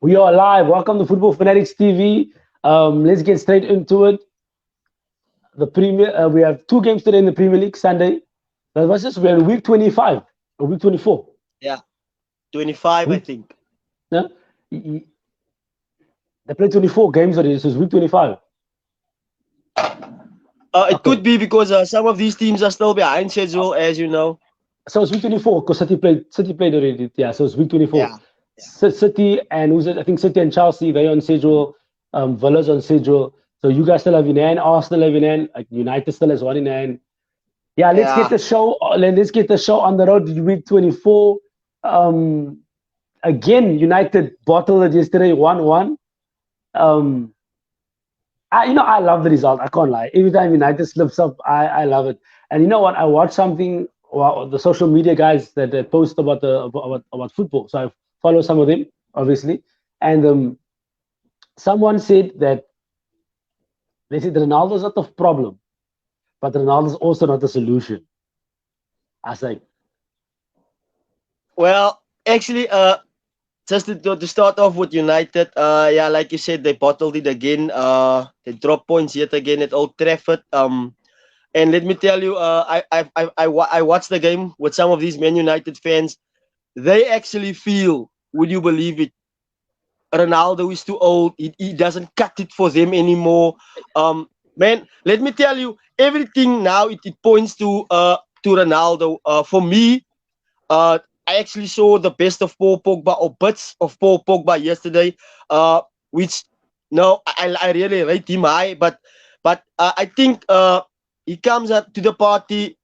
We are live. Welcome to Football Fanatics TV. Let's get straight into it. The Premier. We have two games today in the Premier League. Sunday. That was just we're in week 25 or week 24. Yeah, 25, I Week. think. Yeah? They played 24 games already. So it's week 25. It Okay. could be because some of these teams are still behind schedule, as you know. So it's week 24 because City played already. Yeah. So it's week 24. Yeah, yeah, City and who's it? I think City and Chelsea. They're on schedule. Villa's on schedule. So you guys still have in hand. Arsenal have in hand. Like United still has one in hand. Yeah, let's get yeah. the show. Let's get the show on the road to week 24. Um, Again, United bottled it yesterday, 1-1. Um, I love the result. I can't lie. Every time United slips up, I love it. And you know what? I watched something. Well, the social media guys that post about football. So I follow some of them, obviously. And someone said that they said Ronaldo's not the problem, but Ronaldo's also not the solution. I was like, Well, actually, just to start off with United, yeah, like you said, they bottled it again. They dropped points yet again at Old Trafford. And let me tell you, I watched the game with some of these Man United fans. They actually feel, would you believe it? Ronaldo is too old. He doesn't cut it for them anymore. Man, let me tell you, everything now it points to Ronaldo. For me, I actually saw the best of Paul Pogba or bits of Paul Pogba yesterday. Which no, I really rate him high, but I think he comes up to the party.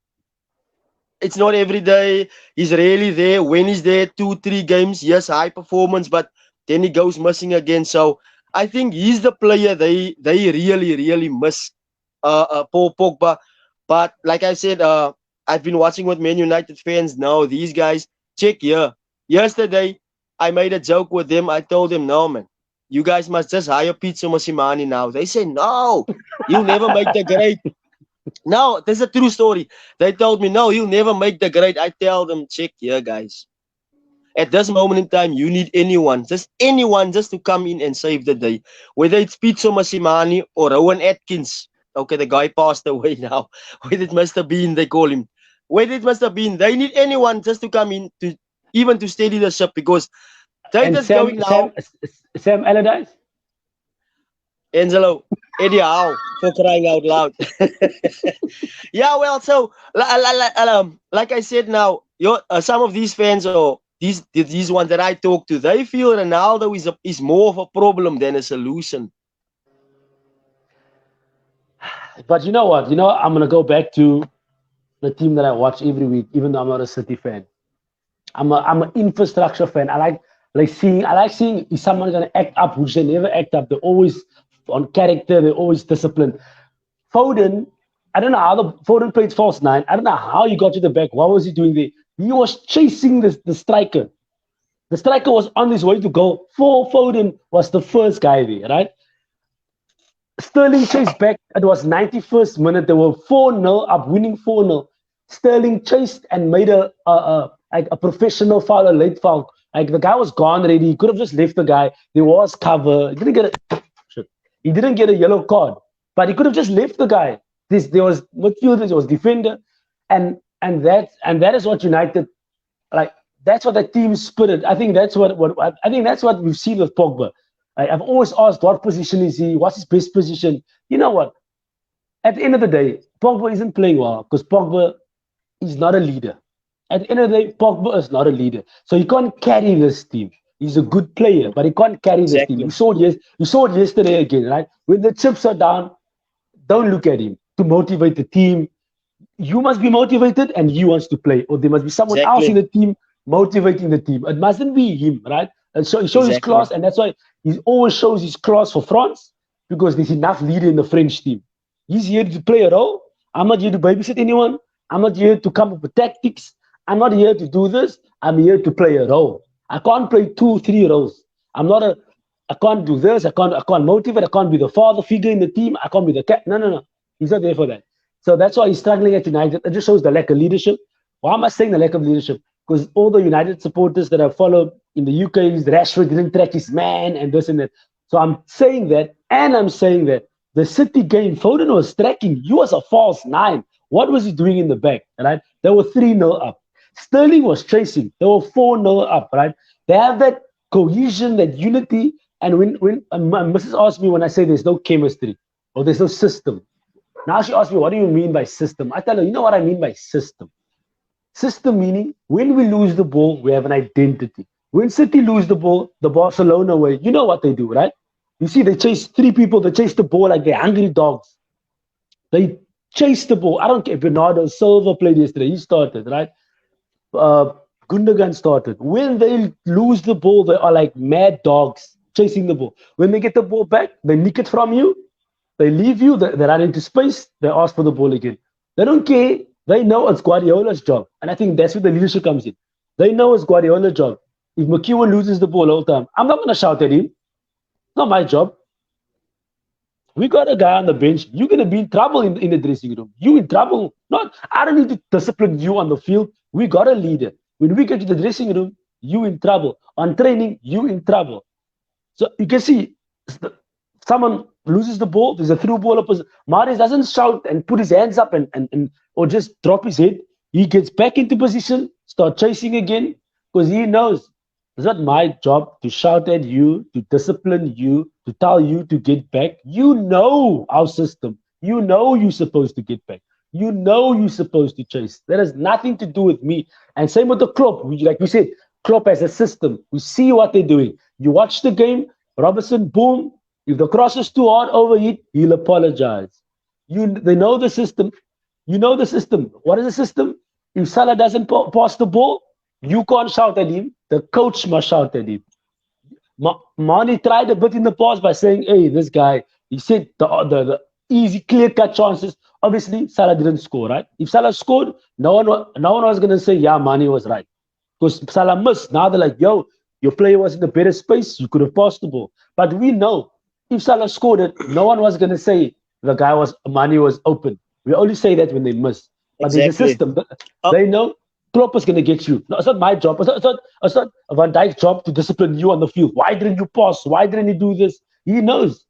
It's not every day. He's rarely there. When he's there, 2, 3 games, yes, high performance, but then he goes missing again. So I think he's the player they really miss, Paul Pogba. But like I said, I've been watching with Man United fans now. These guys, check here. Yesterday, I made a joke with them. I told them, no, man, you guys must just hire Pizza Mosimani now. They say, no, you'll never make the grade. No, this is a true story. They told me, no, you'll never make the grade. I tell them, check here, guys. At this moment in time, you need anyone, just to come in and save the day. Whether it's Pizzo Massimani or Rowan Atkins. Okay, the guy passed away now. Whether it must have been, they call him. Whether it must have been, they need anyone just to come in to even to steady the ship because they're and just going now. Sam Allardyce. Angelo, Eddie Howe, for crying out loud. Yeah, well, so like I said now, some of these fans or these ones that I talk to, they feel Ronaldo is more of a problem than a solution. But you know what? I'm gonna go back to the team that I watch every week, even though I'm not a City fan. I'm an infrastructure fan. I like seeing is someone gonna act up, which they never act up. They're always on character. They're always disciplined. Foden, I don't know how the Foden played false nine. I don't know how he got to the back. What was he doing there? He was chasing the striker. The striker was on his way to go. Foden was the first guy there, right? Sterling chased back. It was 91st minute. They were 4-0 up, winning 4-0. Sterling chased and made a professional foul, a late foul. Like the guy was gone already. He could have just left the guy. There was cover. He didn't get a yellow card, but he could have just left the guy. There was midfielder, there was defender, and that is what United like. That's what the team spirit. I think that's what we've seen with Pogba. I've always asked what position is he? What's his best position? You know what? At the end of the day, Pogba isn't playing well because Pogba is not a leader. At the end of the day, Pogba is not a leader. So he can't carry this team. He's a good player, but he can't carry this team. Exactly. You saw it yesterday again, right? When the chips are down, don't look at him to motivate the team. You must be motivated and he wants to play. Or there must be someone else in Exactly. the team motivating the team. It mustn't be him, right? And so he shows his Exactly. class, and that's why he always shows his class for France because there's enough leader in the French team. He's here to play a role. I'm not here to babysit anyone. I'm not here to come up with tactics. I'm not here to do this. I'm here to play a role. I can't play 2, 3 roles. I'm not a. I can't do this. I can't motivate. I can't be the father figure in the team. I can't be the cat. No, no, no. He's not there for that. So that's why he's struggling at United. It just shows the lack of leadership. Why am I saying the lack of leadership? Because all the United supporters that I follow in the UK, Rashford didn't track his man and this and that. So I'm saying that, and I'm saying that the City game, Foden was tracking. He was a false nine. What was he doing in the back? Right? They were 3-0 up. Sterling was chasing. They were 4-0 up. Right? They have that cohesion, that unity. And when Mrs. asked me when I say there's no chemistry or there's no system, now she asked me, what do you mean by system? I tell her, you know what I mean by system? System meaning when we lose the ball, we have an identity. When City lose the ball, the Barcelona way, you know what they do, right? You see, they chase three people, they chase the ball like they're hungry dogs. They chase the ball. I don't care. Bernardo Silva played yesterday. He started, right? Uh, Gundogan started. When they lose the ball, they are like mad dogs chasing the ball. When they get the ball back, they nick it from you. They leave you. They run into space. They ask for the ball again. They don't care. They know it's Guardiola's job. And I think that's where the leadership comes in. They know it's Guardiola's job. If McEwen loses the ball all the time, I'm not going to shout at him. It's not my job. We got a guy on the bench. You're gonna be in trouble in the dressing room. You in trouble. Not I don't need to discipline you on the field. We got a leader. When we get to the dressing room, you in trouble. On training, you in trouble. So you can see someone loses the ball. There's a through ball. Mahrez doesn't shout and put his hands up and or just drop his head. He gets back into position, start chasing again because he knows it's not my job to shout at you, to discipline you, to tell you to get back. You know our system. You know you're supposed to get back. You know you're supposed to chase. That has nothing to do with me. And same with the Klopp. Like we said, Klopp has a system. We see what they're doing. You watch the game, Robertson, boom. If the cross is too hard, overheat, he'll apologize. They know the system. You know the system. What is the system? If Salah doesn't pass the ball, you can't shout at him. The coach must shout at him. Mane tried a bit in the past by saying, hey, this guy, he said the easy, clear-cut chances. Obviously, Salah didn't score, right? If Salah scored, no one was going to say, yeah, Mane was right. Because Salah missed. Now they're like, yo, your player was in a better space. You could have passed the ball. But we know if Salah scored it, no one was going to say Mane was open. We only say that when they miss. But there's a system. They know Klopp is going to get you. No, it's not my job. It's not Van Dijk's job to discipline you on the field. Why didn't you pass? Why didn't you do this? He knows.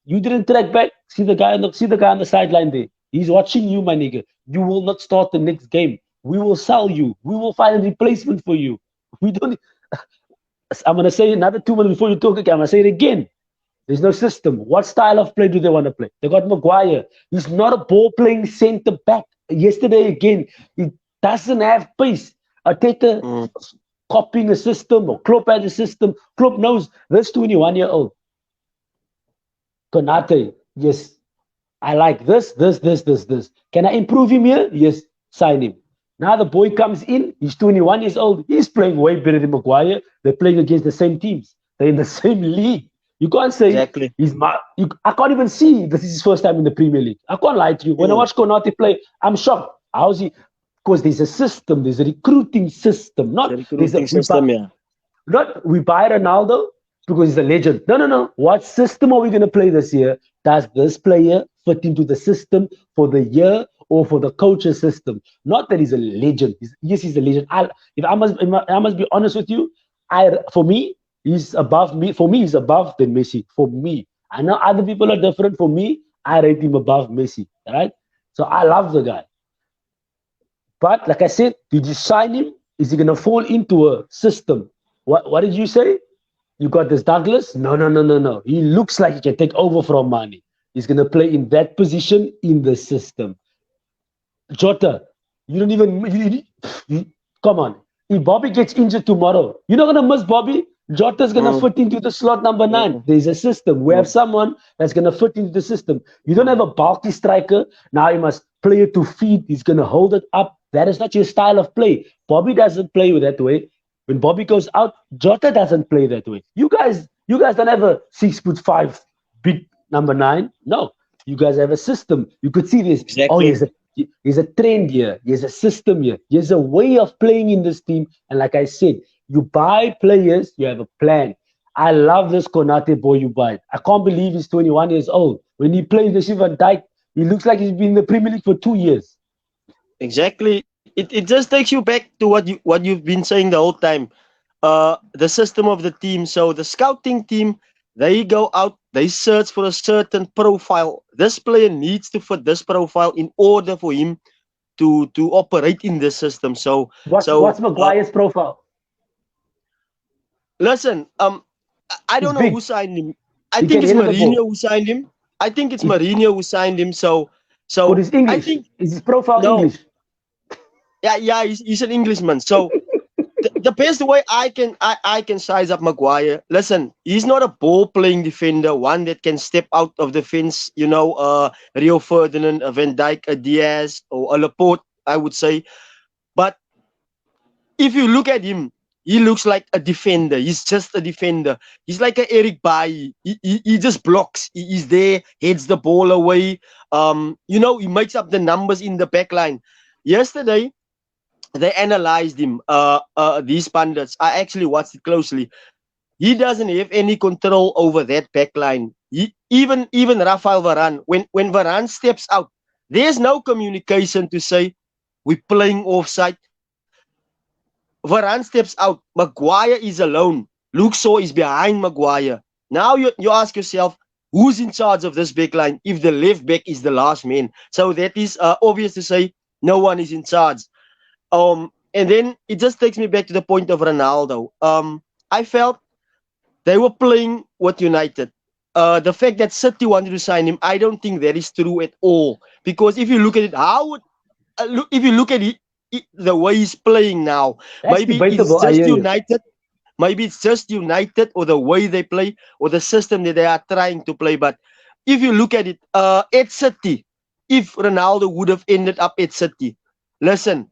You didn't track back. See the guy on the sideline there. He's watching you, my nigga. You will not start the next game. We will sell you. We will find a replacement for you. We don't. I'm going to say another 2 minutes before you talk again. I'm going to say it again. There's no system. What style of play do they want to play? They got Maguire. He's not a ball-playing centre back. Yesterday again, he doesn't have pace. Arteta copying a system or Klopp has a system. Klopp knows this 21-year-old. Konate, yes. I like this. Can I improve him here? Yes, sign him. Now the boy comes in. He's 21 years old. He's playing way better than Maguire. They're playing against the same teams. They're in the same league. You can't say exactly. I can't even see this is his first time in the Premier League. I can't lie to you. When I watch Konate play, I'm shocked. How's he? Because there's a system. There's a recruiting system. Not we buy Ronaldo because he's a legend. No. What system are we going to play this year? Does this player fit into the system for the year or for the coach's system? Not that he's a legend. He's a legend. I must be honest with you. For me, he's above me. For me, he's above than Messi. For me, I know other people are different. For me, I rate him above Messi. Right? So I love the guy. But like I said, did you sign him? Is he gonna fall into a system? What did you say? You got this Douglas? No. He looks like he can take over from Mane. He's gonna play in that position in the system. Jota, you don't even. Come on. If Bobby gets injured tomorrow, you're not gonna miss Bobby. Jota's gonna fit into the slot number 9. There's a system. We have someone that's gonna fit into the system. You don't have a bulky striker. Now you must play it to feet. He's gonna hold it up. That is not your style of play. Bobby doesn't play that way. When Bobby goes out, Jota doesn't play that way. You guys don't have a 6'5" big number 9. No, you guys have a system. You could see this. Exactly. Oh, there's a trend here. There's a system here. There's a way of playing in this team. And like I said, you buy players, you have a plan. I love this Konate boy you buy. I can't believe he's 21 years old. When he plays the Van Dijk, he looks like he's been in the Premier League for 2 years. Exactly. It just takes you back to what you've been saying the whole time. the system of the team. So the scouting team, they go out, they search for a certain profile. This player needs to fit this profile in order for him to operate in this system. So What's Maguire's profile? listen, I He's don't know who big. signed him. I He think can it's handle the Mourinho ball. who signed him. I think it's He, Mourinho who signed him. but So he's I English. think Is his profile no, English? yeah, he's an Englishman. So the best way I can size up Maguire. Listen, he's not a ball playing defender, one that can step out of the fence. Rio Ferdinand, a Van Dijk, a Diaz, or a Laporte, I would say. But if you look at him, he looks like a defender. He's just a defender. He's like a Eric Bailly. He just blocks. He's there, heads the ball away. He makes up the numbers in the back line. Yesterday, they analyzed him. These pundits. I actually watched it closely. He doesn't have any control over that back line. Even Rafael Varane, when Varane steps out, there's no communication to say we're playing offside. Varane steps out. Maguire is alone. Luke Shaw is behind Maguire. Now you ask yourself, who's in charge of this back line if the left back is the last man? So that is obvious to say no one is in charge. And then it just takes me back to the point of Ronaldo. I felt they were playing with United. The fact that City wanted to sign him, I don't think that is true at all. Because if you look at it, if you look at the way he's playing now, That's maybe it's debatable. I just hear you. United. Maybe it's just United or the way they play or the system that they are trying to play. But if you look at it, at City, if Ronaldo would have ended up at City, listen,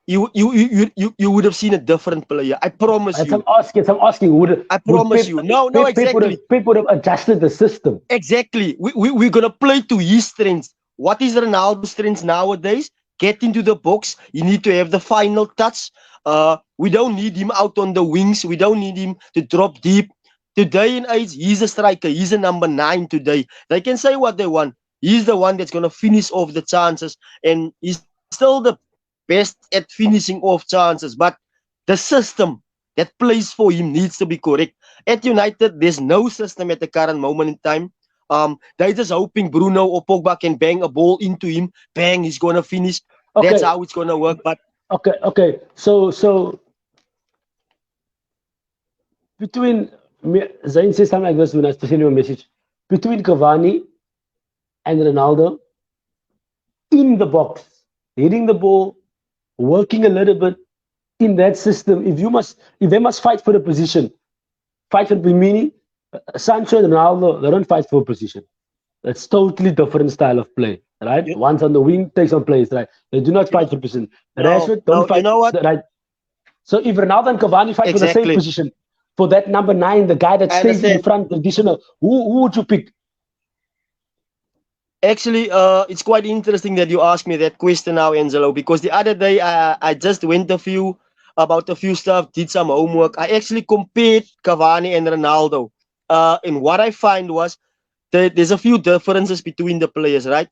you would have seen a different player. I promise And you. some asking, I would promise you. No, exactly. Pep would have adjusted the system? Exactly. We're going to play to his strengths. What is Ronaldo's strengths nowadays? Get into the box. You need to have the final touch. We don't need him out on the wings. We don't need him to drop deep. Today in age, he's a striker. He's a number 9 today. They can say what they want. He's the one that's going to finish off the chances. And he's still the best at finishing off chances. But the system that plays for him needs to be correct. At United, there's no system at the current moment in time. They're just hoping Bruno or Pogba can bang a ball into him. Bang, he's gonna finish. That's Okay, how it's gonna work. But okay. So between Zain says something like this when I sent him a message. Between Cavani and Ronaldo in the box, hitting the ball, working a little bit in that system. If they must fight for the position, fight for the meaning. Sancho and Ronaldo, they don't fight for a position. It's totally different style of play, right? you, One's on the wing, takes on plays, right? They do not you fight for position. no, Rashford don't no, you fight, know what? right? So if Ronaldo and Cavani fight for the same Exactly. position, for that number 9, the guy that I stays in understand. front, the additional, who would you pick? Actually, it's quite interesting that you asked me that question now, Angelo, because the other day I just went about a few stuff, did some homework. I actually compared Cavani and Ronaldo. And what I find was that there's a few differences between the players, right?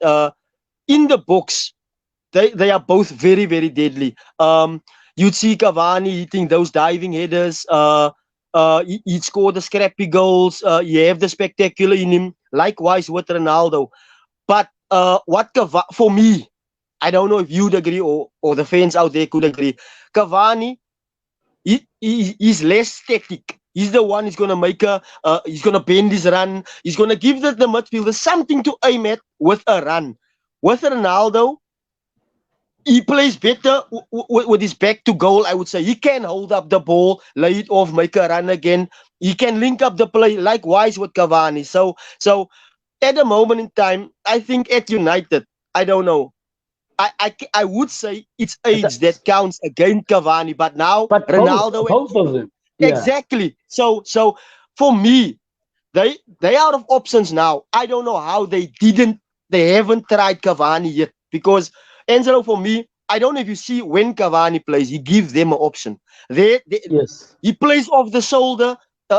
In the box, they are both very, very deadly. You'd see Cavani hitting those diving headers. He'd score the scrappy goals. You have the spectacular in him. Likewise with Ronaldo. But for me, I don't know if you'd agree or the fans out there could agree. Cavani, he's less static. He's the one who's gonna he's gonna bend his run. He's gonna give the midfielder something to aim at with a run. With Ronaldo, he plays better with his back to goal. I would say he can hold up the ball, lay it off, make a run again. He can link up the play. Likewise with Cavani. So at the moment in time, I think at United, I don't know. I would say it's age that counts against Cavani, but now But Ronaldo and both of them, yeah. exactly. So for me, they out of options now. I don't know how they haven't tried Cavani yet because Angelo, for me, I don't know if you see when Cavani plays, he gives them an option. They Yes. He plays off the shoulder.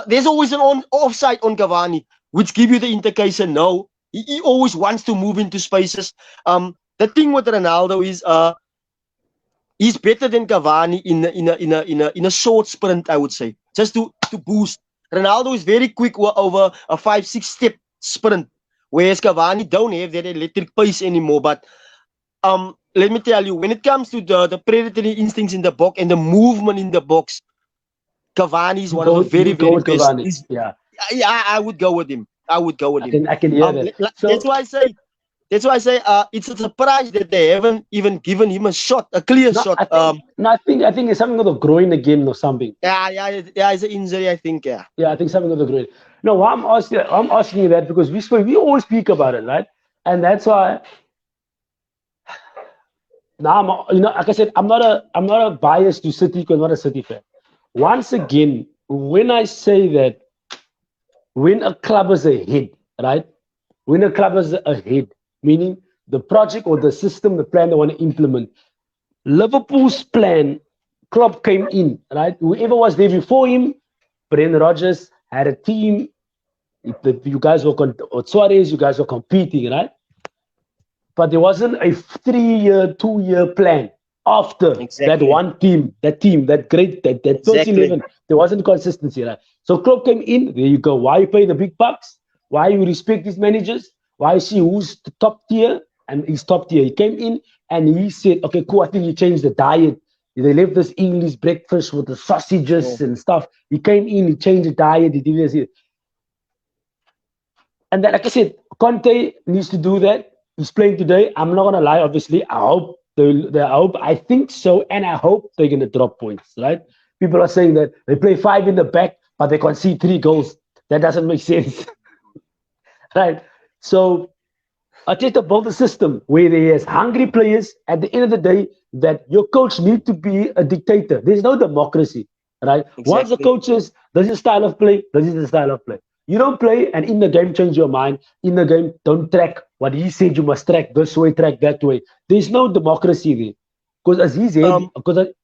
There's always an offside on Cavani, which give you the indication. No, he always wants to move into spaces. The thing with Ronaldo is he's better than Cavani in a short sprint, I would say, just to boost. Ronaldo is very quick over a 5-6 step sprint, whereas Cavani don't have that electric pace anymore. But let me tell you, when it comes to the predatory instincts in the box and the movement in the box, Cavani is one of the You very would go very with best. Cavani. Yeah, Yeah, I would go with him. I would go with him. I can hear that. That's So why I say. That's why I say it's a surprise that they haven't even given him a shot, a clear no, shot. I think it's something of the groin again or something. Yeah, it's an injury, I think. Yeah. Yeah, I think something of the groin. No, why I'm asking you that because we always speak about it, right? And that's why now like I said, I'm not a bias to City because I'm not a City fan. Once again, when I say that when a club is ahead, right? When a club is ahead, meaning the project or the system, the plan they want to implement. Liverpool's plan, Klopp came in, right? Whoever was there before him, Brendan Rodgers had a team. You guys were or Suarez, you guys were competing, right? But there wasn't a 3-year, 2-year plan after that Exactly. one team, that first Exactly. 11. There wasn't consistency, right? So Klopp came in. There you go. Why you pay the big bucks? Why you respect these managers? Why you see who's the top tier? And he's top tier. He came in and he said, okay, cool. I think you changed the diet. They left this English breakfast with the Yeah. sausages and stuff. He came in, he changed the diet. He did this. And then, like I said, Conte needs to do that. He's playing today. I'm not gonna lie. Obviously, I hope I hope. I think so, and I hope they're gonna drop points. Right? People are saying that they play 5 in the back, but they concede 3 goals. That doesn't make sense, right? So Arteta built a system where there is hungry players. At the end of the day, that your coach need to be a dictator. There's no democracy, right? Once the Exactly. coach says this is style of play, this is the style of play. You don't play and in the game change your mind. In the game, don't track what he said you must track this way, track that way. There's no democracy there. Because Um.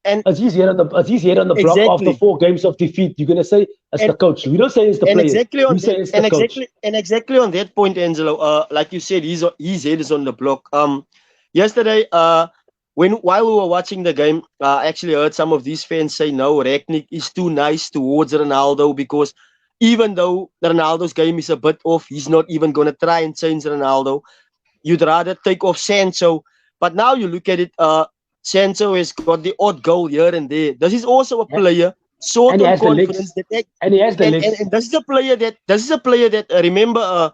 And as he's here on the block after exactly. 4 games of defeat, you're gonna say it's the And coach. We don't say it's the and players. exactly We on say that. it's the coach. And exactly on that point, Angelo. Like you said, his head is on the block. Yesterday, while we were watching the game, I actually heard some of these fans say no, Ragnick is too nice towards Ronaldo because even though Ronaldo's game is a bit off, he's not even gonna try and change Ronaldo. You'd rather take off Sancho. But now you look at it, Sancho has got the odd goal here and there. This is also a Yeah. player short And he on has the confidence legs. that And he has the legs. and this is a player that remember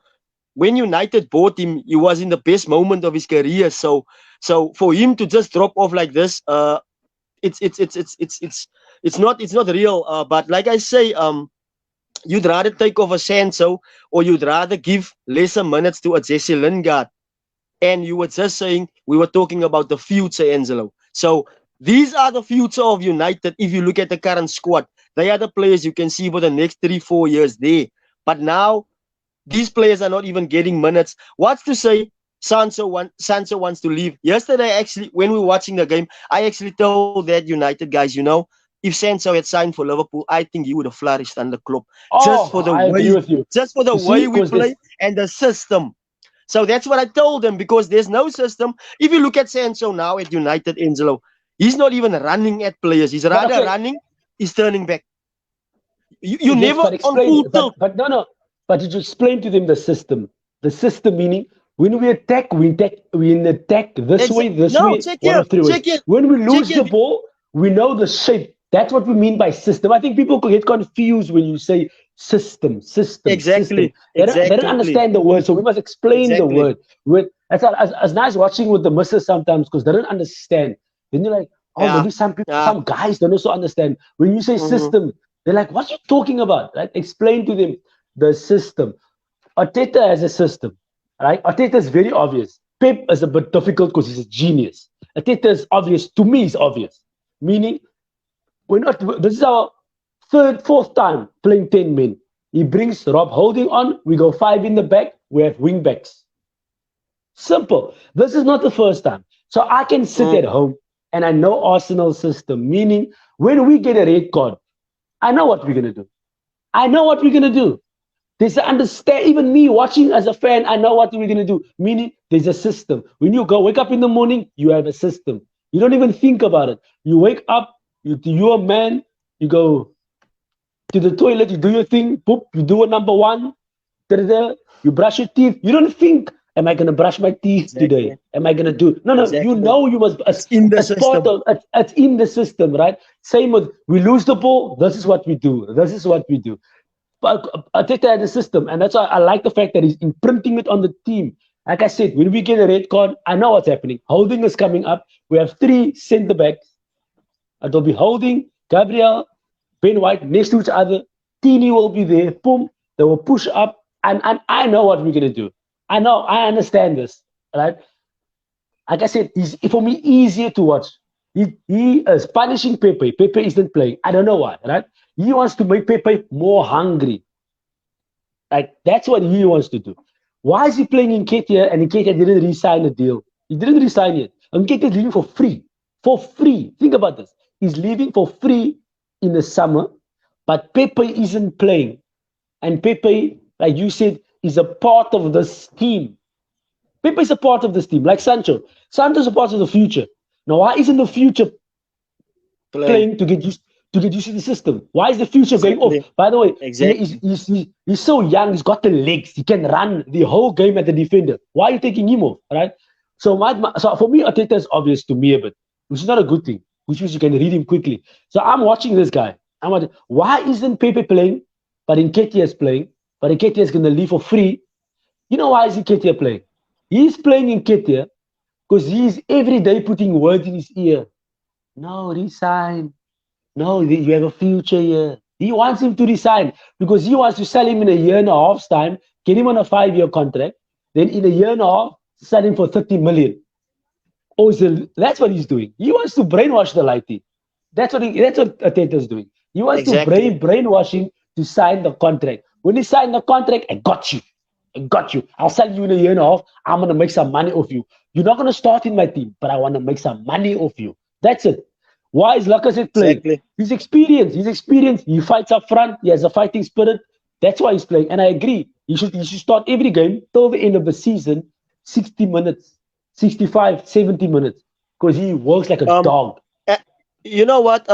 when United bought him, he was in the best moment of his career. So for him to just drop off like this, it's not real. But like I say, you'd rather take off a Sancho or you'd rather give lesser minutes to a Jesse Lingard. And you were just saying we were talking about the future, Angelo. So these are the future of United. If you look at the current squad, they are the players you can see for the next 3-4 years there. But now these players are not even getting minutes. What's to say Sancho wants to leave? Yesterday, actually, when we were watching the game, I actually told that United guys, if Sancho had signed for Liverpool, I think he would have flourished under Klopp Oh, I agree with you. just for the You see, way we because this play and the system. So that's what I told them because there's no system. If you look at Sancho now at United, Angelo, he's not even running at players. He's but rather okay, running, he's turning back. You yes, never but on explain, full tilt. but no, no, but you explain to them the system. The system meaning when we attack this No, way, one of three ways. check here, When we check lose here. the ball, we know the shape. That's what we mean by system. I think people could get confused when you say system. Exactly, They don't exactly, understand the word, so we must explain the exactly. word. As nice watching with the missus sometimes because they don't understand. Then you're like, oh, Yeah, maybe some people, yeah. some guys don't also understand. When you say Mm-hmm. system, they're like, what are you talking about? Right? Explain to them the system. Arteta has a system, right? Arteta is very obvious. Pep is a bit difficult because he's a genius. Arteta is obvious. To me, is obvious. Meaning, we're not. This is our fourth time playing 10 men. He brings Rob Holding on. We go 5 in the back. We have wing backs. Simple. This is not the first time. So I can sit Mm, at home and I know Arsenal's system. Meaning, when we get a red card, I know what we're gonna do. I know what we're gonna do. There's a understand. Even me watching as a fan, I know what we're gonna do. Meaning, there's a system. When you go wake up in the morning, you have a system. You don't even think about it. You wake up, you're a man, you go to the toilet, you do your thing, poop, you do a number one, da-da-da, you brush your teeth. You don't think, am I going to brush my teeth today? Exactly. Am I going to do? No, no, you Exactly. know you must, It's in the as part system. of, it's in the system, right? Same with, we lose the ball, this is what we do. This is what we do. But Arteta had a system, and that's why I like the fact that he's imprinting it on the team. Like I said, when we get a red card, I know what's happening. Holding is coming up. We have three centre backs. They'll be holding Gabriel, Ben White next to each other. Tini will be there. Boom. They will push up. And I know what we're going to do. I know. I understand this. Right? Like I said, he's for me easier to watch. He is punishing Pepe. Pepe isn't playing. I don't know why. Right? He wants to make Pepe more hungry. Like that's what he wants to do. Why is he playing in Nketiah and Nketiah didn't re-sign the deal? He didn't resign it. Nketiah is leaving for free. For free. Think about this. He's leaving for free in the summer, but Pepe isn't playing. And Pepe, like you said, is a part of this team. Pepe is a part of this team, like Sancho. Sancho's a part of the future. Now, why isn't the future Playing. playing to get used to the system? Why is the future going off? Exactly. By the way, Exactly. he's so young. He's got the legs. He can run the whole game at the defender. Why are you taking him off? Right. So for me, Ateta is obvious to me a bit, which is not a good thing. Which means you can read him quickly. So I'm watching this guy. I'm watching, why isn't Pepe playing, but Nketiah is playing? But Nketiah is going to leave for free. You know why is Nketiah playing? He's playing Nketiah because he's every day putting words in his ear. No, resign. No, you have a future here. He wants him to resign because he wants to sell him in a year and a half's time, get him on a 5-year contract, then in a year and a half, sell him for 30 million. Oh, so that's what he's doing. He wants to brainwash the lighty. That's what Ateta's doing. He wants to Exactly. brainwash him to sign the contract. When he signed the contract, I got you. I got you. I'll sell you in a year and a half. I'm gonna make some money off you. You're not gonna start in my team, but I want to make some money off you. That's it. Why is Lacazette playing? Exactly. He's experienced. He's experienced. He fights up front. He has a fighting spirit. That's why he's playing. And I agree. He should start every game till the end of the season, 60 minutes, 65, 70 minutes. Because he works like a Um. dog. eh, You know what?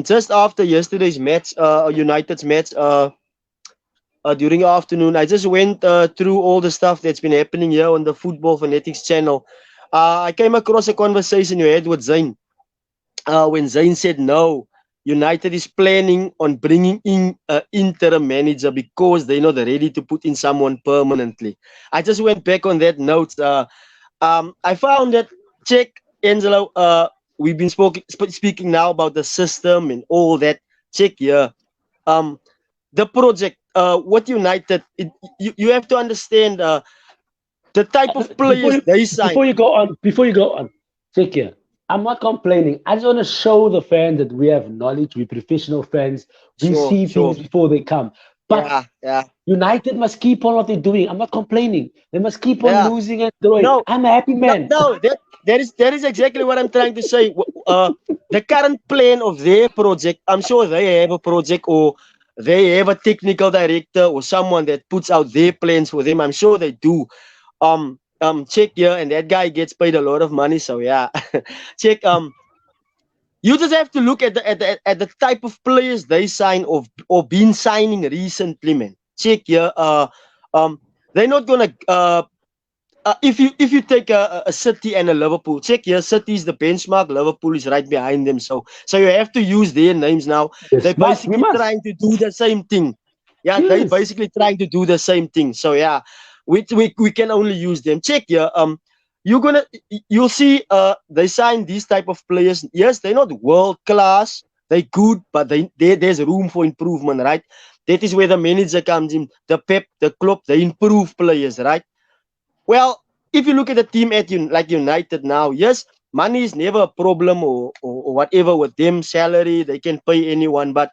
Just after yesterday's match, United's match, during the afternoon, I just went through all the stuff that's been happening here on the Football Fanatics channel. I came across a conversation you had with Zayn. When Zayn said no, United is planning on bringing in an interim manager because they're not ready to put in someone permanently. I just went back on that note. I found that check Angelo. We've been speaking now about the system and all that. Check here. Um, the project. What United? You have to understand. The type of Before players you they sign. before you go on, take care. I'm not complaining. I just want to show the fans that we have knowledge, we're professional fans, we Sure, see sure. things before they come. But Yeah, yeah, United must keep on what they're doing. I'm not complaining. They must keep on yeah. losing and throwing. No, I'm a happy no, man. no. That is exactly what I'm trying to say. The current plan of their project. I'm sure they have a project, or they have a technical director, or someone that puts out their plans for them. I'm sure they do. Check here, and that guy gets paid a lot of money. So yeah, check. You just have to look at the type of players they sign or been signing recently, man. Check here. Um, they're not gonna. If you take a City and a Liverpool, check here. City is the benchmark. Liverpool is right behind them. So you have to use their names now. Yes, They're we basically must. trying to do the same thing. Yeah, they Yes. basically trying to do the same thing. So yeah, we can only use them. Check here. You're gonna you'll see. They sign these type of players. Yes, they're not world class. They're good, but there's room for improvement, right? That is where the manager comes in. The Pep, the Klopp, they improve players, right? Well, if you look at the team at like United now, yes, money is never a problem, or whatever with them, salary, they can pay anyone, but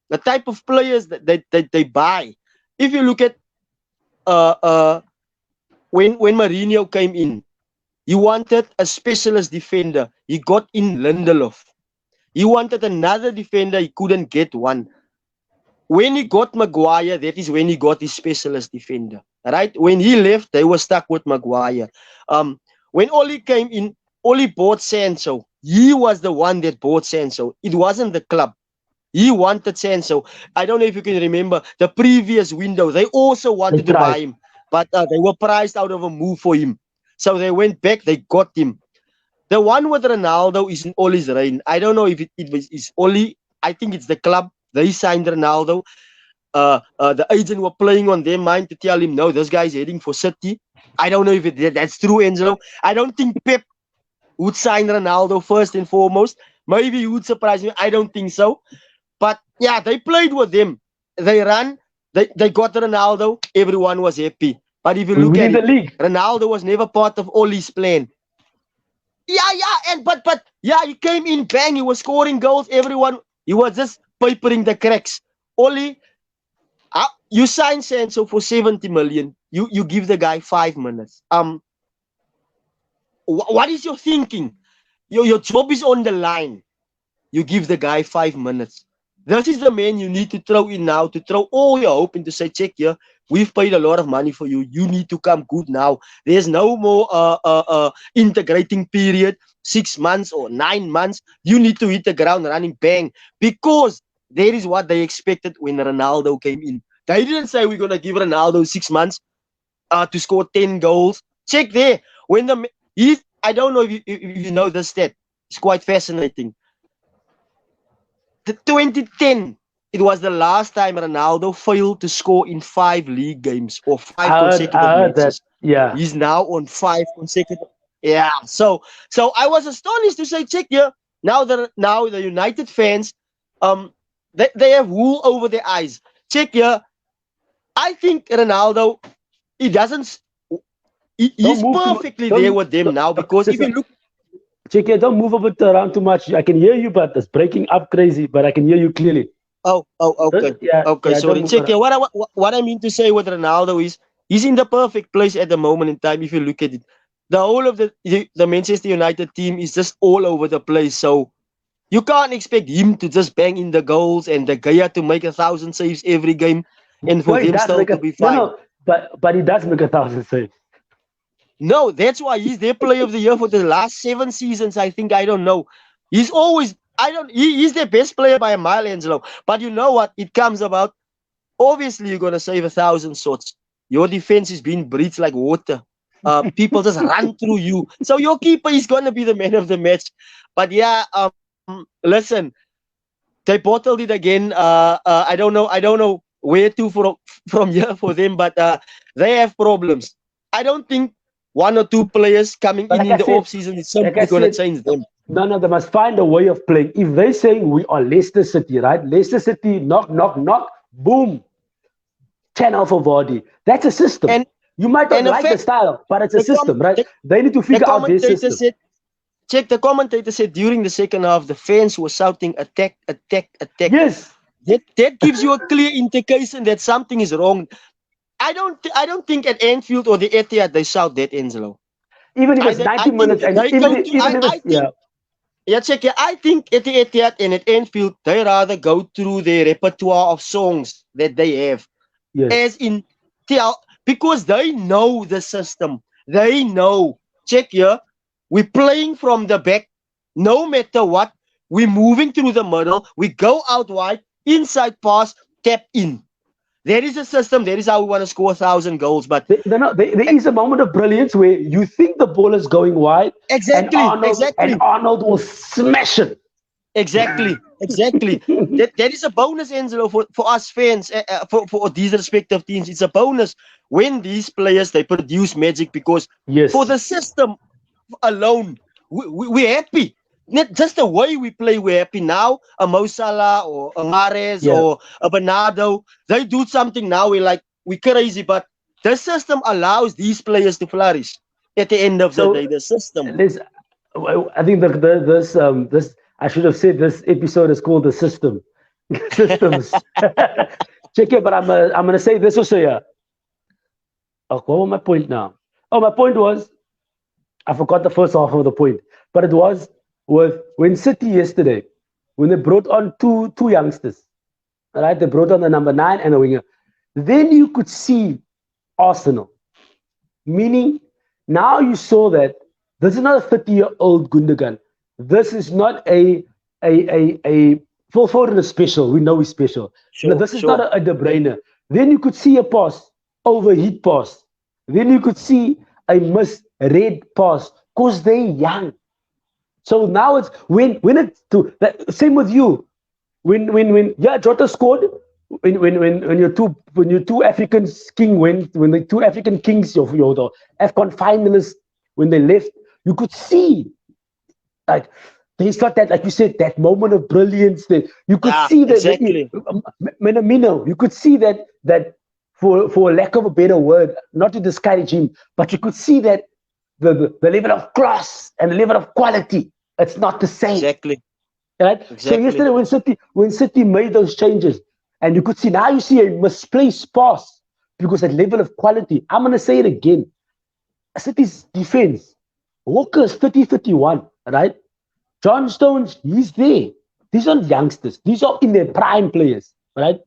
the type of players that they buy. If you look at uh, uh, when Mourinho came in, he wanted a specialist defender. He got in Lindelof. He wanted another defender. He couldn't get one. When he got Maguire, that is when he got his specialist defender. Right? When he left, they were stuck with Maguire. When Oli came in, Oli bought Sancho. He was the one that bought Sancho. It wasn't the club. He wanted Sancho. I don't know if you can remember the previous window. They also They wanted to buy tried. him, but they were priced out of a move for him. So they went back. They got him. The one with Ronaldo is in Oli's reign. I don't know if it was is Oli. I think it's the club. They signed Ronaldo. The agent were playing on their mind to tell him, no, this guy's heading for City. I don't know if that's true, Angelo. I don't think Pep would sign Ronaldo first and foremost. Maybe he would surprise me. I don't think so. But yeah, they played with them. They ran. They got Ronaldo. Everyone was happy. But if you We're look at winning the it, league. Ronaldo was never part of Oli's plan. Yeah, and but yeah, he came in, bang, he was scoring goals. Everyone, he was just papering the cracks. Oli, you sign Sancho for 70 million. You give the guy 5 minutes. What is your thinking? Your job is on the line. You give the guy 5 minutes. This is the man you need to throw in now, to throw all your hope in to say, check here, we've paid a lot of money for you. You need to come good now. There's no more integrating period, 6 months or 9 months. You need to hit the ground running, bang, because that is what they expected when Ronaldo came in. They didn't say we're gonna give Ronaldo 6 months to score 10 goals. Check there. When I don't know if you know this stat. It's quite fascinating. The 2010, it was the last time Ronaldo failed to score in 5 league games or five consecutive I heard that. matches. Yeah. He's now on 5 consecutive. Yeah. So I was astonished to say, check here. Now the United fans, they have wool over their eyes. Check here. I think Ronaldo, he doesn't. Don't He's move too much. perfectly there with them now because if you Listen, look. check it. Don't move a bit around too much. I can hear you, but it's breaking up crazy. But I can hear you clearly. Okay, Yeah, okay. yeah. Don't Sorry, move check around. here. What I mean to say with Ronaldo is he's in the perfect place at the moment in time. If you look at it, the whole of the Manchester United team is just all over the place. So you can't expect him to just bang in the goals and the Gaya to make 1,000 saves every game, and for Well, he them does still make to a be no, fine. no. But he does make 1,000 saves. No, that's why he's their player of the year for the last 7 seasons. I think I don't know. He's always I don't. He's their best player by a mile, Angelo. But you know what? It comes about. Obviously, you're gonna save 1,000 shots. Your defense is being breached like water. People just run through you. So your keeper is gonna be the man of the match. But yeah, listen, they bottled it again. I don't know where to from here for them, but they have problems. I don't think one or two players coming But in the off season is like I simply gonna said, change them. no, no. They must find a way of playing. If they saying we are Leicester City, right? Leicester City, knock, knock, knock, boom, 10 for body. That's a system. And You might not and in like the fact, style, but it's a the com- system, right? the, They need to the figure out their commentator system. said check the commentator said during the second half the fans were shouting attack, attack, attack. Yes. That gives you a clear indication that something is wrong. I don't think at Anfield or the Etihad they shout that, Angelo. Even if I it's that- 90 I think minutes and they even go if, to even if I it's think yeah. yeah, check it. I think at the Etihad and at Anfield they rather go through their repertoire of songs that they have, Yes. as in tell because they know the system. They know. Check here. We're playing from the back, no matter what. We're moving through the middle. We go out wide, inside pass, tap in. There is a system. That is how we want to score 1,000 goals. But There eh, is a moment of brilliance where you think the ball is going wide and exactly, exactly. Arnold will smash it. Exactly. That is a bonus, Angelo, for us fans, for these respective teams. It's a bonus when these players they produce magic because for Yes. the system alone, we're happy. Not just the way we play, we're happy now. A Mo Salah or a Mahrez Yeah. or a Bernardo, they do something now. We're crazy, but the system allows these players to flourish. At the end of the So day, the system. let's. I think this I should have said this episode is called the system. Systems. Check it, but I'm gonna say this also. Yeah. Oh, what was my point now? Oh, my point was I forgot the first half of the point, but it was with when City yesterday when they brought on two youngsters. All right, they brought on the number 9 and a winger. Then you could see Arsenal, meaning now you saw that This is not a 30-year-old Gundogan. This is not a Phil Foden is special. We know he's special. No, Sure, this is not sure. a De Bruyne. Then you could see a pass, overheat pass. Then you could see a misread pass because they're young. So now it's when it's to that, same with you. When yeah, Jota scored. When your two Africans king went when the two African kings of your the AFCON finalists when they left, you could see like he's got that, like you said, that moment of brilliance. That you could Yeah, see that exactly. Minamino, you could see that for lack of a better word, not to discourage him, but you could see that the level of class and the level of quality, it's not the same. Exactly. Right? So Exactly. yesterday when City made those changes, and you could see now you see a misplaced pass because that level of quality. I'm gonna say it again. City's defense, Walker's 30-31, right? John Stones, he's there. These aren't youngsters. These are in their prime players, right?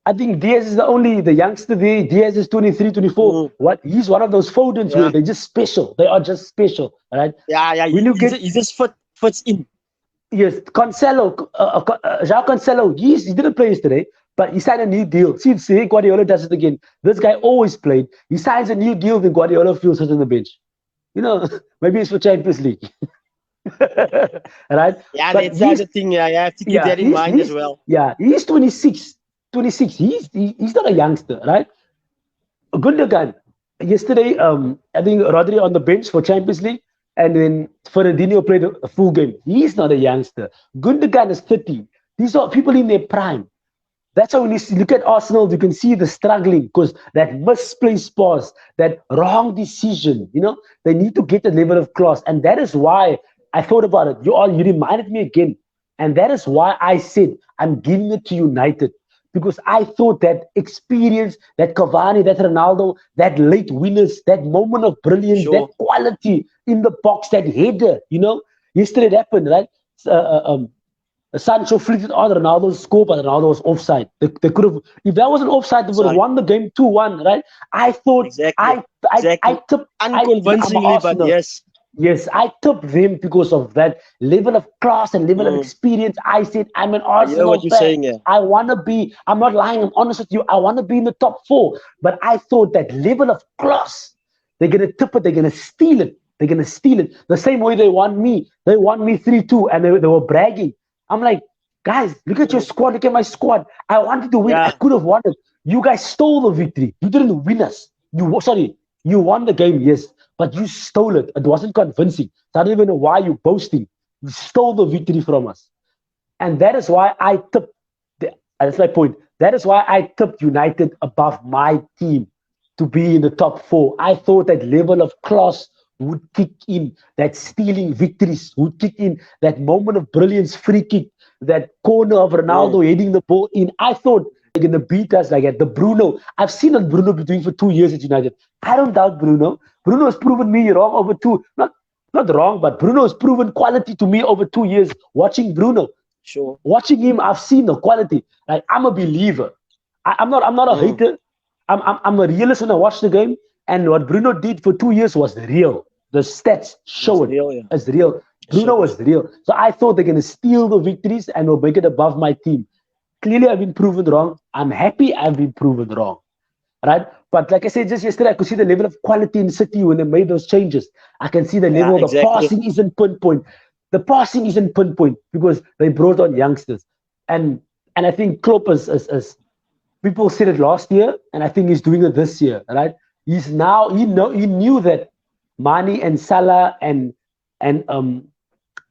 I think Diaz is the youngster there. Diaz is 23, 24. Mm, What? He's one of those Fodens where yeah. they're just special. They are just special, right? Yeah, yeah. When you get He just fits in. yes, Cancelo, Jao Cancelo, he didn't play yesterday, but he signed a new deal. See, Guardiola does it again. This guy always played. He signs a new deal, then Guardiola feels it on the bench. You know, maybe it's for Champions League, right? Yeah, But that's the other thing. Yeah, you have to keep yeah, that in mind as well. he's 26, 26. He's not a youngster, right? Gundogan. Yesterday, I think Rodri on the bench for Champions League, and then Fernandinho played a full game. He's not a youngster. Gundogan is 30. These are people in their prime. That's why when you look at Arsenal, you can see the struggling because that misplaced pass, that wrong decision, they need to get a level of class. And that is why I thought about it. You reminded me again. And that is why I said I'm giving it to United. Because I thought that experience, that Cavani, that Ronaldo, that late winners, that moment of brilliance, that Sure. quality in the box, that header. Yesterday it happened, right? Uh, uh, um, Sancho flicked it on Ronaldo's score, but Ronaldo was offside. They could have, if that wasn't offside, they would have Sorry. won the game 2-1, right? I thought, Exactly. I Exactly. tipped, I'm Unconvincingly, but Arsenal. yes. Yes, I tipped them because of that level of class and level of Mm, experience. I said, I'm an I hear what Arsenal you're fan. saying. Yeah. I'm not lying, I'm honest with you. I want to be in the top four. But I thought that level of class, they're going to tip it, they're going to steal it. They're going to steal it. The same way they won me. They won me 3-2 and they were bragging. I'm like, guys, look at your Mm, squad, look at my squad. I wanted to win. I yeah. could have won it. You guys stole the victory. You didn't win us. You won the game, yes, but you stole it. It wasn't convincing. So I don't even know why you're boasting. You stole the victory from us. And that is why I tipped, that's my point. That is why I tipped United above my team to be in the top four. I thought that level of class would kick in, that stealing victories would kick in, that moment of brilliance, free kick, that corner of Mm, Ronaldo heading the ball in. I thought they're going to beat us like that. The Bruno, I've seen what Bruno be doing for 2 years at United. I don't doubt Bruno. Bruno has proven me wrong over two, not wrong, but Bruno has proven quality to me over 2 years watching Bruno. sure. Watching him, I've seen the quality. Like I'm a believer. I'm not a Mm, hater. I'm a realist when I watch the game. And what Bruno did for 2 years was real. The stats it's show it. real. Yeah. It's real. It Bruno shows. was real. So I thought they're gonna steal the victories and will make it above my team. Clearly, I've been proven wrong. I'm happy I've been proven wrong. Right? But like I said just yesterday, I could see the level of quality in City when they made those changes. I can see the Yeah. level, the Exactly. passing isn't pinpoint. The passing isn't pinpoint because they brought on youngsters. And and I think Klopp is people said it last year, and I think he's doing it this year, right? He's now he knew that Mane and Salah and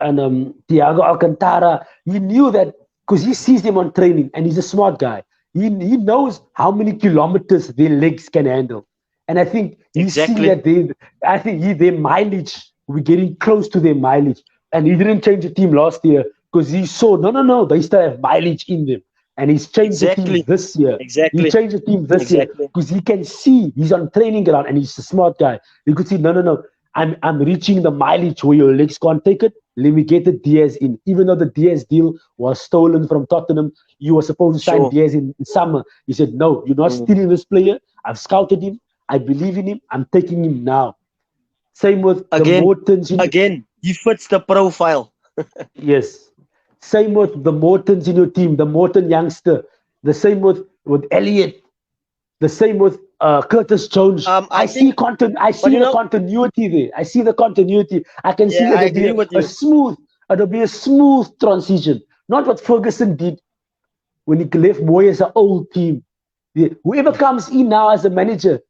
Thiago Alcantara. He knew that because he sees them on training, and he's a smart guy. He knows how many kilometers their legs can handle, and I think he's seen Exactly. that their mileage. We're getting close to their mileage, and he didn't change the team last year because he saw no, they still have mileage in them, and he's changed the team Exactly. this year. He Exactly. changed the team this year Exactly. because he can see he's on training ground and he's a smart guy. He could see no. I'm reaching the mileage where your legs can't take it. Let me get the Diaz in. Even though the Diaz deal was stolen from Tottenham, you were supposed to sign Sure. Diaz in summer. He said, no, you're not Mm, stealing this player. I've scouted him. I believe in him. I'm taking him now. Same with the Again, Mortons. again, he fits the profile. Yes. Same with the Mortons in your team, the Morton youngster. The same with Elliot. The same with Curtis Jones. I think, I but see the continuity there. I see the continuity. I can see yeah, I it'll be agree with a you. smooth, it'll be a smooth transition. Not what Ferguson did when he left Moy as an old team. Whoever comes in now as a manager,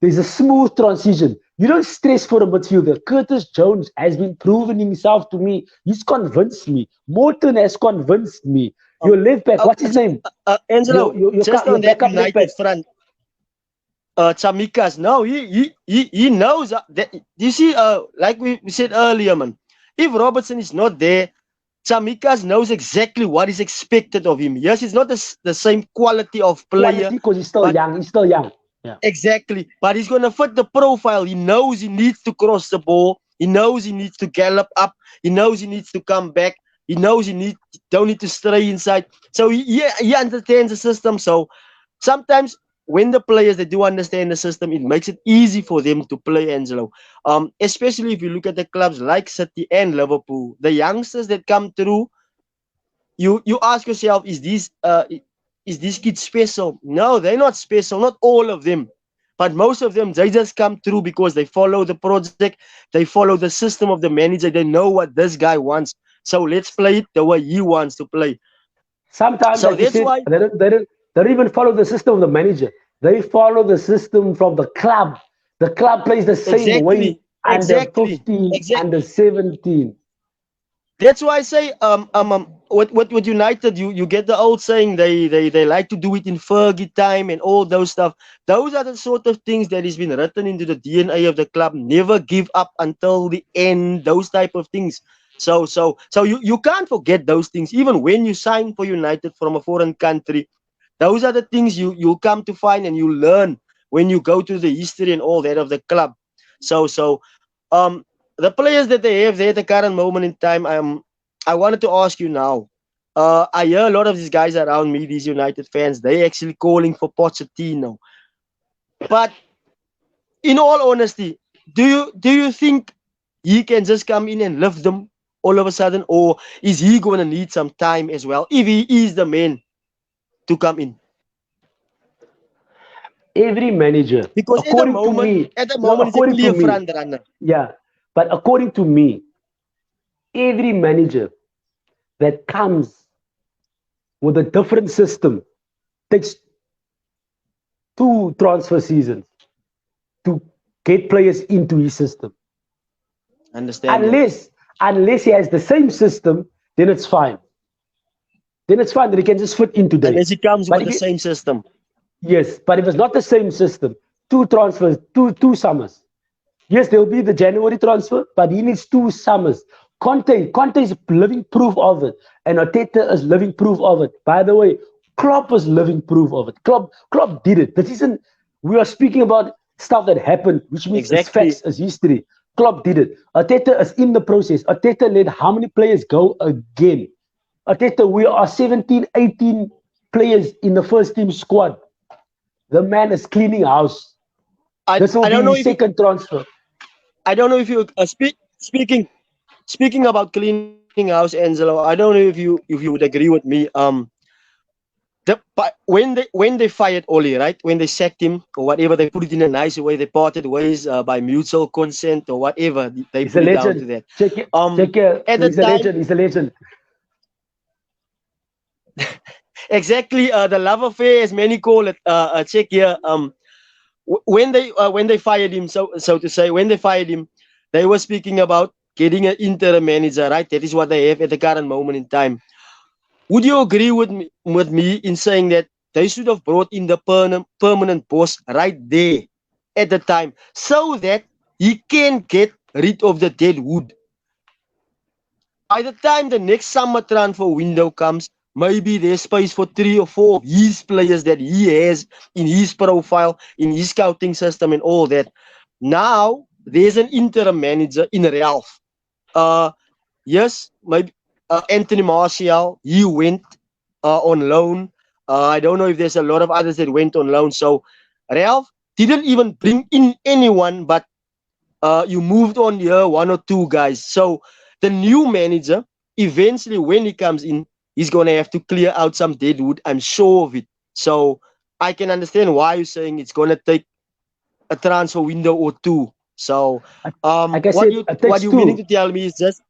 there's a smooth transition. You don't stress for a midfielder. Curtis Jones has been proving himself to me. He's convinced me. Morton has convinced me. Um, Your left back, what's his name? Angelo, just Your on that backup left back. United front, Tsimikas, no, he knows that. You see, like we said earlier, man, if Robertson is not there, Tsimikas knows exactly what is expected of him. Yes, it's not the same quality of player, Quality because he's still but young. He's still young. Yeah. exactly. But he's gonna fit the profile. He knows he needs to cross the ball. He knows he needs to gallop up. He knows he needs to come back. He knows don't need to stray inside. So he understands the system. So sometimes when the players they do understand the system, it makes it easy for them to play, Angelo. Especially if you look at the clubs like City and Liverpool, the youngsters that come through, you ask yourself, is this kid special? No, they're not special, not all of them. But most of them, they just come through because they follow the project, they follow the system of the manager, they know what this guy wants. So let's play it the way he wants to play. Sometimes, So like you that's said, why they don't even follow the system of the manager. They follow the system from the club. The club plays the same way exactly, under exactly, 15, exactly. under 17. That's why I say with United you get the old saying they like to do it in Fergie time and all those stuff. Those are the sort of things that has been written into the DNA of the club. Never give up until the end. Those type of things. So you can't forget those things. Even when you sign for United from a foreign country, those are the things you come to find and you learn when you go to the history and all that of the club. So um the players that they have there at the current moment in time, I wanted to ask you now. I hear a lot of these guys around me, these United fans, they actually calling for Pochettino. But in all honesty, do you think he can just come in and lift them all of a sudden, or is he going to need some time as well if he is the man to come in? Every manager, Because according to me, at the moment, he's a according to clear me, front runner. yeah, but according to me, every manager that comes with a different system takes two transfer seasons to get players into his system. Understand that. Unless unless he has the same system, then it's fine. Then it's fine that he can just fit in today. Unless he comes But with if the he, same system. yes, but if it's not the same system, two transfers, two summers. Yes, there will be the January transfer, but he needs two summers. Conte is living proof of it, and Arteta is living proof of it. By the way, Klopp is living proof of it. Klopp did it. This isn't. We are speaking about stuff that happened, which means it's Exactly. facts, it's history. Klopp did it. Arteta is in the process. Arteta let how many players go again? Arteta, we are 17, 18 players in the first team squad. The man is cleaning house. This will I be don't know his if you second transfer. I don't know if you speaking about cleaning house, Angelo. I don't know if you would agree with me. When they fired Oli, right? When they sacked him or whatever, they put it in a nice way. They parted ways by mutual consent or whatever. They He's a put it down to legend. that. Check it. At the He's a time, legend. He's a legend. exactly the love affair, as many call it. Check here. When they fired him, so to say, when they fired him, they were speaking about getting an interim manager, right? That is what they have at the current moment in time. Would you agree with me in saying that they should have brought in the permanent boss right there at the time so that he can get rid of the dead wood? By the time the next summer transfer window comes, maybe there's space for 3 or 4 of his players that he has in his profile, in his scouting system, and all that. Now there's an interim manager in Ralph. Uh, yes, maybe Anthony Martial, he went on loan. I don't know if there's a lot of others that went on loan. So Ralph didn't even bring in anyone but you moved on here one or two guys. So the new manager, eventually when he comes in, he's gonna have to clear out some deadwood. I'm sure of it. So I can understand why you're saying it's gonna take a transfer window or two. So Like I what said, you it what takes you meaning two. to tell me is just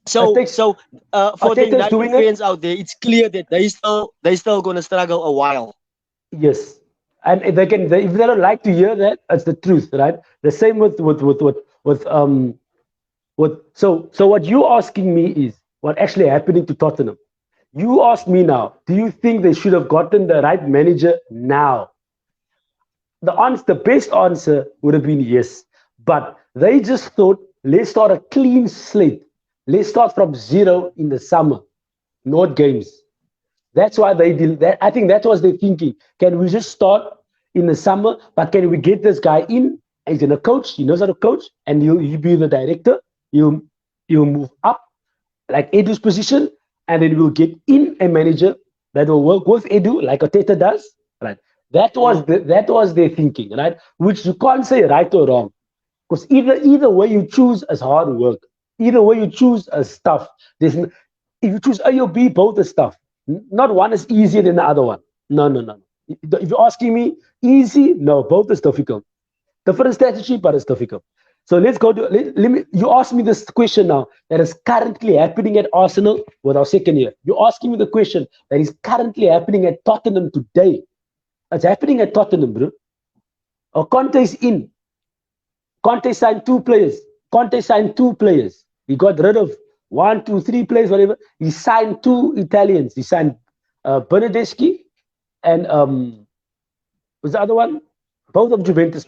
It so takes so for the Arteta's United doing it. fans out there, it's clear that they still gonna struggle a while. Yes, and if if they don't like to hear that, it's the truth, right? The same with so what you asking me is what actually happening to Tottenham. You ask me now, do you think they should have gotten the right manager now? The best answer would have been yes, but they just thought, let's start a clean slate. Let's start from zero in the summer, not games. That's why they did that. I think that was their thinking. Can we just start in the summer, but can we get this guy in? He's gonna coach. He knows how to coach, and he'll be the director. He'll he'll move up like Edu's position, and then we'll get in a manager that will work with Edu like Oteta does. Right. That was their thinking, right? Which you can't say right or wrong, because either way you choose is hard work. Either way you choose is tough. If you choose A or B, both is tough. Not one is easier than the other one. No, no, no. If you're asking me easy, no, both is difficult. Different strategy, but it's difficult. So let's go to let me. You ask me this question now that is currently happening at Arsenal with our second year. You're asking me the question that is currently happening at Tottenham today. It's happening at Tottenham, bro. Conte is in. Conte signed two players. Conte signed two players. He got rid of one, two, three players, whatever. He signed two Italians. He signed Bernardeschi and was the other one? Both of Juventus.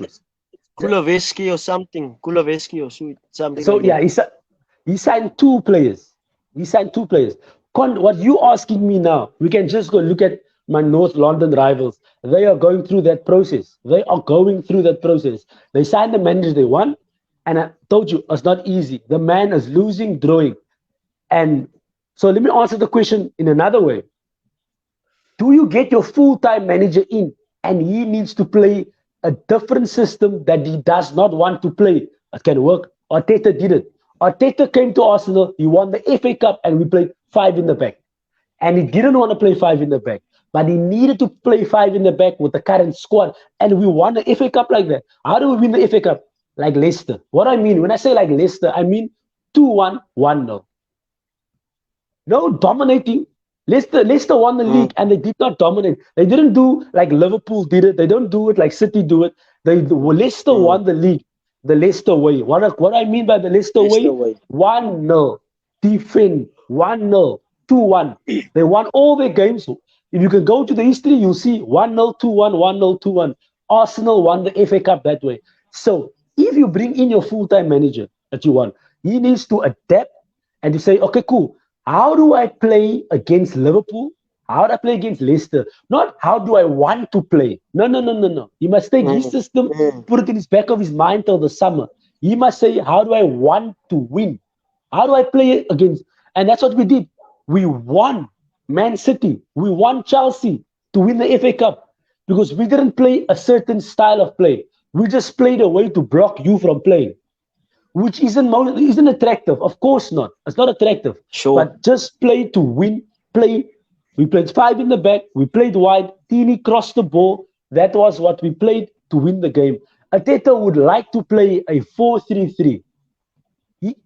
Kulavesky or something. Kulavesky or something So like that. yeah, he signed two players. He signed two players. What you asking me now? We can just go look at my North London rivals. They are going through that process. They are going through that process. They signed the manager they won, and I told you it's not easy. The man is losing, drawing, and so let me answer the question in another way. Do you get your full-time manager in and he needs to play a different system that he does not want to play? It can work. Arteta did it. Arteta came to Arsenal, he won the FA Cup, and we played five in the back. And he didn't want to play five in the back, but he needed to play five in the back with the current squad. And we won the FA Cup like that. How do we win the FA Cup? Like Leicester. What I mean, when I say like Leicester, I mean 2-1, 1-0. No dominating. Leicester won the league and they did not dominate. They didn't do like Liverpool did it. They don't do it like City do it. Leicester won the league the Leicester way. What I mean by the Leicester Leicester way? way. 1-0. Defend. 1-0. 2-1. They won all their games. If you can go to the history, you'll see 1-0, 2-1, 1-0, 2-1. Arsenal won the FA Cup that way. So if you bring in your full-time manager that you want, he needs to adapt and to say, okay, cool. How do I play against Liverpool? How do I play against Leicester? Not how do I want to play. No, no, no, no, no. He must take his system, put it in his back of his mind till the summer. He must say, how do I want to win? How do I play against? And that's what we did. We won Man City. We won Chelsea to win the FA Cup because we didn't play a certain style of play. We just played a way to block you from playing, which isn't attractive. Of course not. It's not attractive. Sure. But just play to win. Play. We played five in the back. We played wide. Tini crossed the ball. That was what we played to win the game. Arteta would like to play a 4-3-3.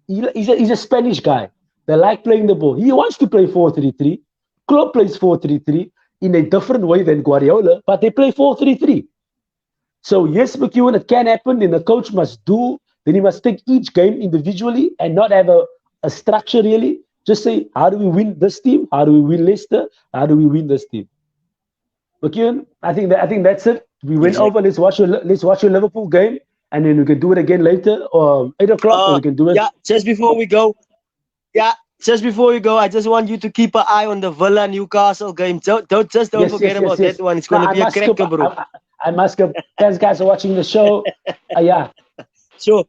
He's a Spanish guy. They like playing the ball. He wants to play 4-3-3. Klopp plays 4-3-3 in a different way than Guardiola, but they play 4-3-3. So yes, McEwen, it can happen. Then the coach must do. Then he must take each game individually and not have a structure really. Just say, how do we win this team? How do we win Leicester? How do we win this team? McEwen, I think that's it. We went over. Let's watch your Liverpool game, and then we can do it again later, or 8 o'clock, or we can do it. Yeah, just before we go. Yeah, just before you go, I just want you to keep an eye on the Villa Newcastle game. Don't forget about that one. It's going to be a cracker, bro. I must go. Thanks, guys, for watching the show. Yeah. Sure.